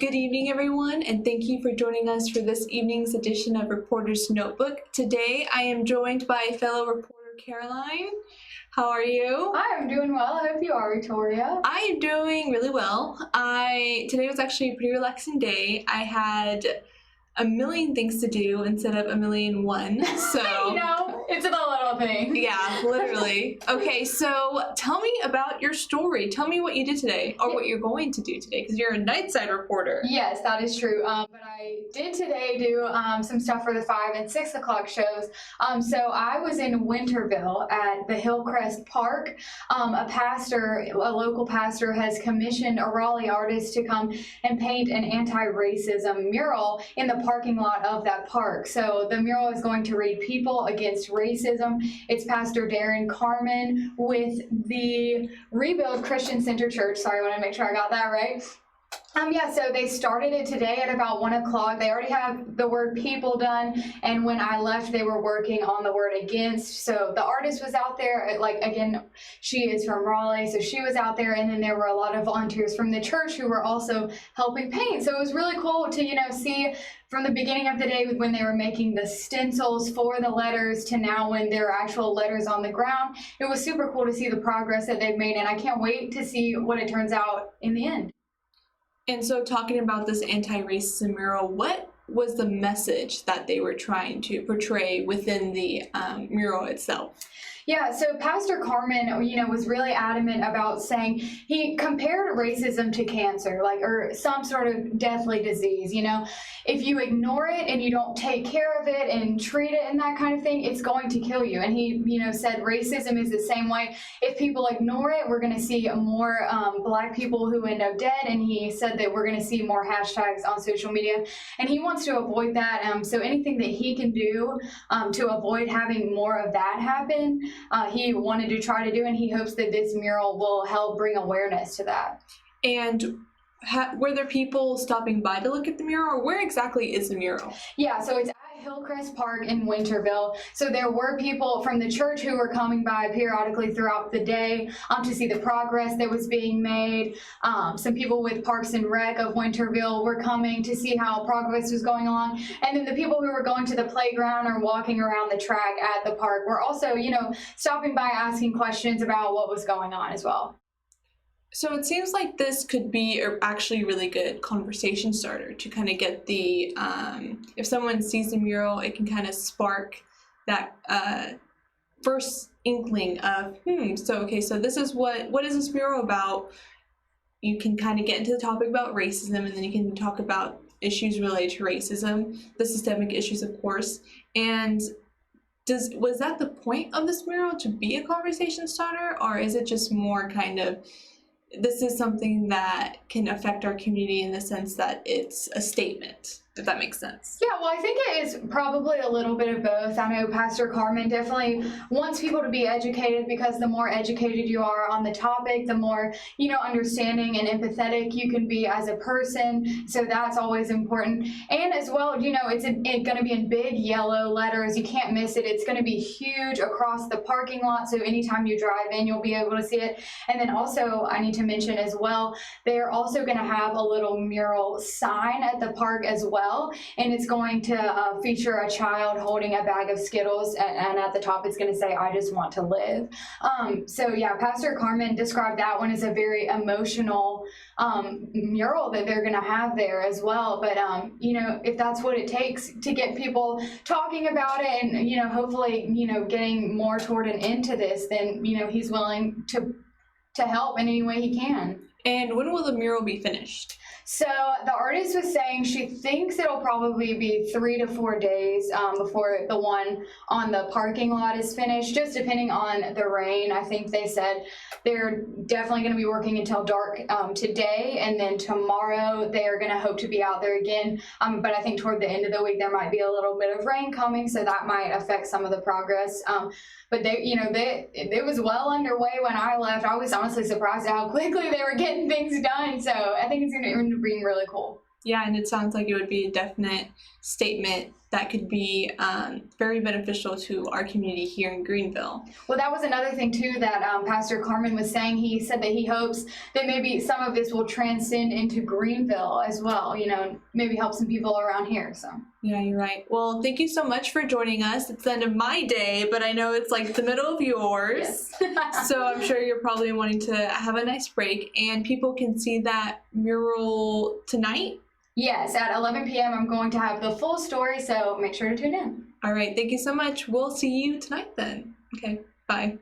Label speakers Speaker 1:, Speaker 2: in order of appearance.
Speaker 1: Good evening, everyone, and thank you for joining us for this evening's edition of Reporter's Notebook. Today, I am joined by fellow reporter Caroline. How are you?
Speaker 2: Hi, I'm doing well. I hope you are, Victoria.
Speaker 1: I am doing really well. Today was actually a pretty relaxing day. I had a million things to do instead of a million one, so...
Speaker 2: It's the little thing.
Speaker 1: Yeah, literally. Okay, so tell me about your story. Tell me what you did today, or what you're going to do today, because you're a nightside reporter.
Speaker 2: Yes, that is true. But I did today do some stuff for the 5 and 6 o'clock shows. So I was in Winterville at the Hillcrest Park. A local pastor, has commissioned a Raleigh artist to come and paint an anti-racism mural in the parking lot of that park. So the mural is going to read "People Against Racism." It's Pastor Darren Carmen with the Rebuild Christian Center Church. Sorry, I want to make sure I got that right. So they started it today at about 1 o'clock. They already have the word "people" done, and when I left, they were working on the word "against." So the artist was out there, again, she is from Raleigh, so she was out there, and then there were a lot of volunteers from the church who were also helping paint. So it was really cool to, see from the beginning of the day when they were making the stencils for the letters to now when there are actual letters on the ground. It was super cool to see the progress that they've made, and I can't wait to see what it turns out in the end.
Speaker 1: And so talking about this anti-racism mural, what was the message that they were trying to portray within the mural itself?
Speaker 2: Yeah, so Pastor Carmen, was really adamant about saying he compared racism to cancer, or some sort of deathly disease. If you ignore it and you don't take care of it and treat it and that kind of thing, it's going to kill you. And he, said racism is the same way. If people ignore it, we're going to see more Black people who end up dead. And he said that we're going to see more hashtags on social media. And he wants to avoid that. So anything that he can do to avoid having more of that happen, he wanted to try to do, and he hopes that this mural will help bring awareness to that.
Speaker 1: And were there people stopping by to look at the mural, or where exactly is the mural? Yeah,
Speaker 2: so it's at Hillcrest Park in Winterville. So there were people from the church who were coming by periodically throughout the day to see the progress that was being made. Some people with Parks and Rec of Winterville were coming to see how progress was going along. And then the people who were going to the playground or walking around the track at the park were also, stopping by asking questions about what was going on as well.
Speaker 1: So it seems like this could be actually a really good conversation starter to kind of get the, if someone sees the mural, it can kind of spark that first inkling of, so this is what is this mural about? You can kind of get into the topic about racism, and then you can talk about issues related to racism, the systemic issues, of course. And was that the point of this mural, to be a conversation starter, or is it just more kind of, this is something that can affect our community in the sense that it's a statement, if that makes sense?
Speaker 2: Yeah, well, I think it is probably a little bit of both. I know Pastor Carmen definitely wants people to be educated, because the more educated you are on the topic, the more, understanding and empathetic you can be as a person. So that's always important. And as well, it's going to be in big yellow letters. You can't miss it. It's going to be huge across the parking lot. So anytime you drive in, you'll be able to see it. And then also, I need to mention as well, they're also going to have a little mural sign at the park as well. And it's going to feature a child holding a bag of Skittles, and at the top it's going to say, "I just want to live." Pastor Carmen described that one as a very emotional mural that they're going to have there as well. But if that's what it takes to get people talking about it, and hopefully getting more toward an end to this, then he's willing to help in any way he can.
Speaker 1: And when will the mural be finished?
Speaker 2: So the artist was saying she thinks it'll probably be 3 to 4 days before the one on the parking lot is finished, just depending on the rain. I think they said they're definitely going to be working until dark today, and then tomorrow they are going to hope to be out there again. But I think toward the end of the week there might be a little bit of rain coming, so that might affect some of the progress. But it was well underway when I left. I was honestly surprised at how quickly they were getting things done. So I think it's going to be really cool.
Speaker 1: Yeah, and it sounds like it would be a definite statement that could be very beneficial to our community here in Greenville.
Speaker 2: Well, that was another thing too that Pastor Carmen was saying. He said that he hopes that maybe some of this will transcend into Greenville as well, you know, maybe help some people around here. So
Speaker 1: yeah, you're right. Well, thank you so much for joining us. It's the end of my day, but I know it's like the middle of yours.
Speaker 2: yes.
Speaker 1: So I'm sure you're probably wanting to have a nice break, and people can see that mural tonight.
Speaker 2: Yes, at 11 p.m. I'm going to have the full story, so make sure to tune in.
Speaker 1: All right, thank you so much. We'll see you tonight then. Okay, bye.